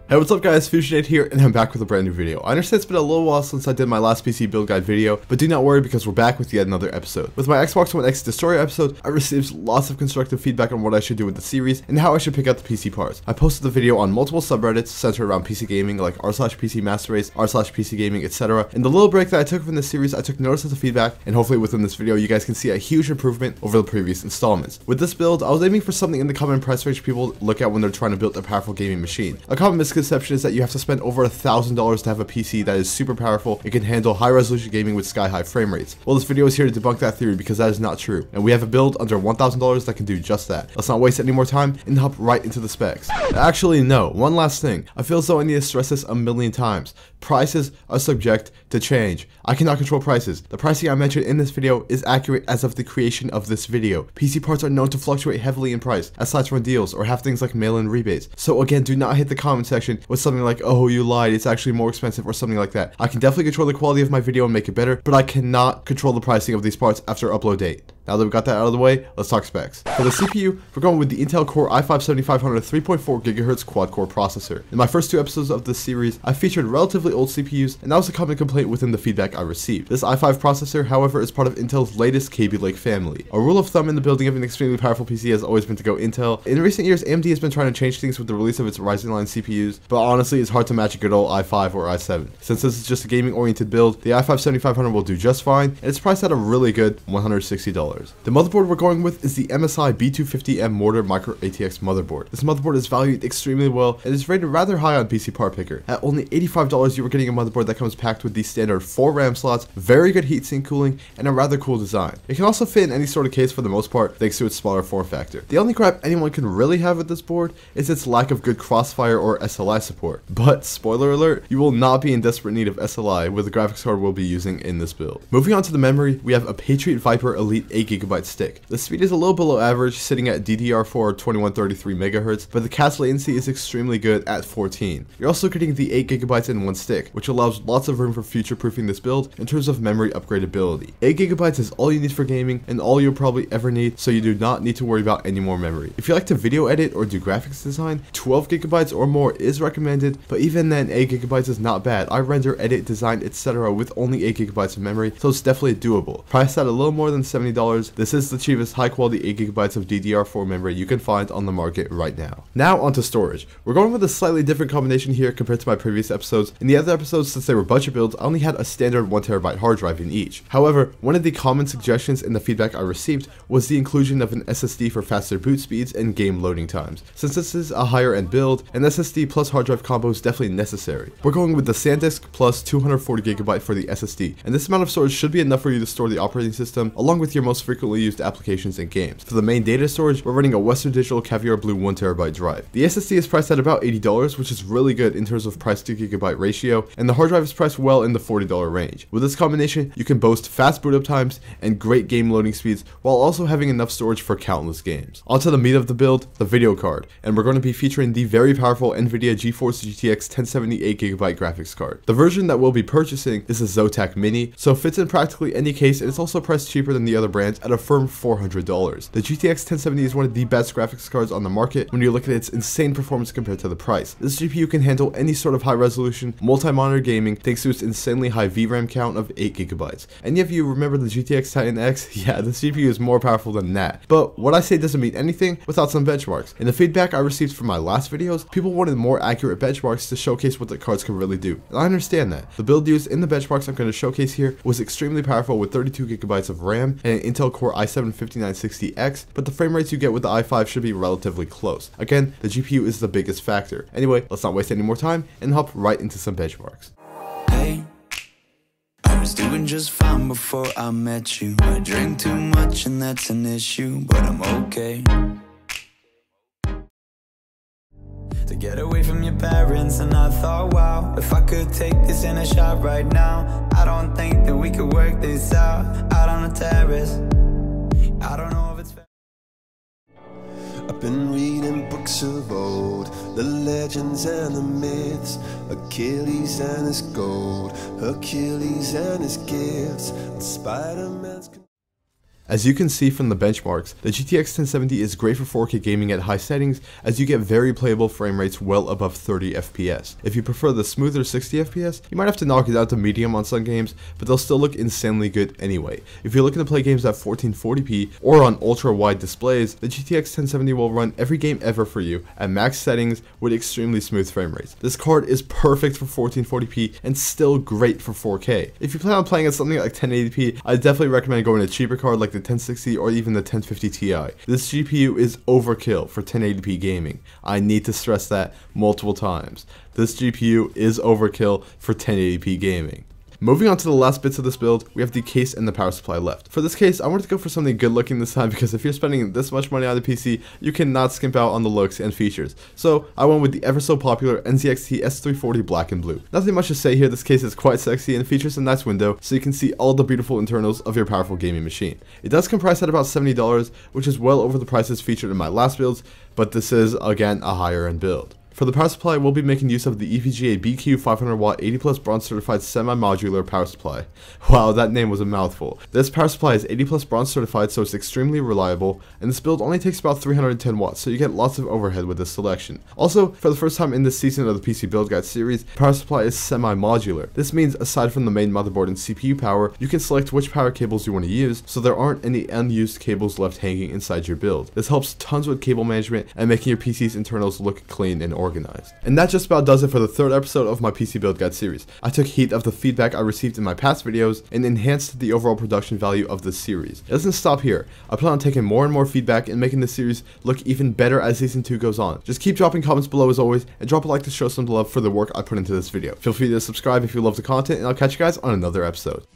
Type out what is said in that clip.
Hey, what's up guys, Fusionade here, and I'm back with a brand new video. I understand it's been a little while since I did my last PC build guide video, but do not worry because we're back with yet another episode. With my Xbox One X Destroyer episode, I received lots of constructive feedback on what I should do with the series, and how I should pick out the PC parts. I posted the video on multiple subreddits centered around PC gaming, like r/PC Master Race, r/PC Gaming, etc. In the little break that I took from this series, I took notice of the feedback, and hopefully within this video you guys can see a huge improvement over the previous installments. With this build, I was aiming for something in the common price range people look at when they're trying to build a powerful gaming machine. A common misconception is that you have to spend over $1,000 to have a PC that is super powerful and can handle high resolution gaming with sky high frame rates. Well, this video is here to debunk that theory because that is not true, and we have a build under $1,000 that can do just that. Let's not waste any more time and hop right into the specs. Actually, no, one last thing. I feel as though I need to stress this a million times. Prices are subject to change. I cannot control prices. The pricing I mentioned in this video is accurate as of the creation of this video. PC parts are known to fluctuate heavily in price as sites run deals or have things like mail-in rebates. So again, do not hit the comment section with something like, oh, you lied, it's actually more expensive, or something like that. I can definitely control the quality of my video and make it better, but I cannot control the pricing of these parts after upload date. Now that we've got that out of the way, let's talk specs. For the CPU, we're going with the Intel Core i5-7500 3.4 GHz quad-core processor. In my first two episodes of this series, I featured relatively old CPUs, and that was a common complaint within the feedback I received. This i5 processor, however, is part of Intel's latest Kaby Lake family. A rule of thumb in the building of an extremely powerful PC has always been to go Intel. In recent years, AMD has been trying to change things with the release of its Ryzen line CPUs, but honestly, it's hard to match a good old i5 or i7. Since this is just a gaming-oriented build, the i5-7500 will do just fine, and it's priced at a really good $160. The motherboard we're going with is the MSI B250M Mortar Micro ATX motherboard. This motherboard is valued extremely well and is rated rather high on PC Part Picker. At only $85, you are getting a motherboard that comes packed with the standard 4 RAM slots, very good heatsink cooling, and a rather cool design. It can also fit in any sort of case for the most part thanks to its smaller form factor. The only crap anyone can really have with this board is its lack of good Crossfire or SLI support. But spoiler alert, you will not be in desperate need of SLI with the graphics card we'll be using in this build. Moving on to the memory, we have a Patriot Viper Elite 8GB stick. The speed is a little below average, sitting at DDR4 2133 MHz, but the cache latency is extremely good at 14. You're also getting the 8GB in one stick, which allows lots of room for future-proofing this build in terms of memory upgradability. 8GB is all you need for gaming and all you'll probably ever need, so you do not need to worry about any more memory. If you like to video edit or do graphics design, 12GB or more is recommended, but even then 8GB is not bad. I render, edit, design, etc. with only 8GB of memory, so it's definitely doable. Priced at a little more than $70, this is the cheapest high quality 8GB of DDR4 memory you can find on the market right now. Now onto storage. We're going with a slightly different combination here compared to my previous episodes. In the other episodes, since they were budget builds, I only had a standard 1TB hard drive in each. However, one of the common suggestions in the feedback I received was the inclusion of an SSD for faster boot speeds and game loading times. Since this is a higher end build, an SSD plus hard drive combo is definitely necessary. We're going with the SanDisk plus 240GB for the SSD, and this amount of storage should be enough for you to store the operating system along with your most frequently used applications and games. For the main data storage, we're running a Western Digital Caviar Blue 1TB drive. The SSD is priced at about $80, which is really good in terms of price to gigabyte ratio, and the hard drive is priced well in the $40 range. With this combination, you can boast fast boot up times and great game loading speeds while also having enough storage for countless games. Onto the meat of the build, the video card, and we're going to be featuring the very powerful NVIDIA GeForce GTX 1070 8GB graphics card. The version that we'll be purchasing is a Zotac Mini, so it fits in practically any case, and it's also priced cheaper than the other brands at a firm $400. The GTX 1070 is one of the best graphics cards on the market when you look at its insane performance compared to the price. This GPU can handle any sort of high resolution, multi-monitor gaming thanks to its insanely high VRAM count of 8GB. And if you remember the GTX Titan X, yeah, this GPU is more powerful than that. But what I say doesn't mean anything without some benchmarks. In the feedback I received from my last videos, people wanted more accurate benchmarks to showcase what the cards can really do. And I understand that. The build used in the benchmarks I'm going to showcase here was extremely powerful with 32GB of RAM and an Intel Core i7-5960X, but the frame rates you get with the i5 should be relatively close. Again, the GPU is the biggest factor. Anyway, let's not waste any more time and hop right into some benchmarks. Hey, I was doing just fine before I met you. I drink too much and that's an issue, but I'm okay. To get away from your parents, and I thought, wow, if I could take this in a shot right now, I don't think that we could work this out on the terrace. I don't know if it's fair. I've been reading books of old, the legends and the myths, Achilles and his gold, Hercules and his gifts, and Spider-Man's... As you can see from the benchmarks, the GTX 1070 is great for 4K gaming at high settings, as you get very playable frame rates well above 30 FPS. If you prefer the smoother 60 FPS, you might have to knock it out to medium on some games, but they'll still look insanely good anyway. If you're looking to play games at 1440p or on ultra wide displays, the GTX 1070 will run every game ever for you at max settings with extremely smooth frame rates. This card is perfect for 1440p and still great for 4K. If you plan on playing at something like 1080p, I definitely recommend going a cheaper card like the 1060 or even the 1050 Ti. This GPU is overkill for 1080p gaming. I need to stress that multiple times. This GPU is overkill for 1080p gaming. Moving on to the last bits of this build, we have the case and the power supply left. For this case, I wanted to go for something good looking this time because if you're spending this much money on a PC, you cannot skimp out on the looks and features. So I went with the ever so popular NZXT S340 black and blue. Nothing much to say here, this case is quite sexy and features a nice window so you can see all the beautiful internals of your powerful gaming machine. It does come priced at about $70, which is well over the prices featured in my last builds, but this is again a higher end build. For the power supply, we'll be making use of the EVGA BQ 500W 80+ bronze certified semi-modular power supply. Wow, that name was a mouthful. This power supply is 80+ bronze certified, so it's extremely reliable, and this build only takes about 310 watts, so you get lots of overhead with this selection. Also, for the first time in this season of the PC Build Guide series, power supply is semi-modular. This means aside from the main motherboard and CPU power, you can select which power cables you want to use, so there aren't any unused cables left hanging inside your build. This helps tons with cable management and making your PC's internals look clean and organized. And that just about does it for the third episode of my PC Build Guide series. I took heed of the feedback I received in my past videos and enhanced the overall production value of this series. It doesn't stop here. I plan on taking more and more feedback and making this series look even better as season 2 goes on. Just keep dropping comments below as always, and drop a like to show some love for the work I put into this video. Feel free to subscribe if you love the content, and I'll catch you guys on another episode.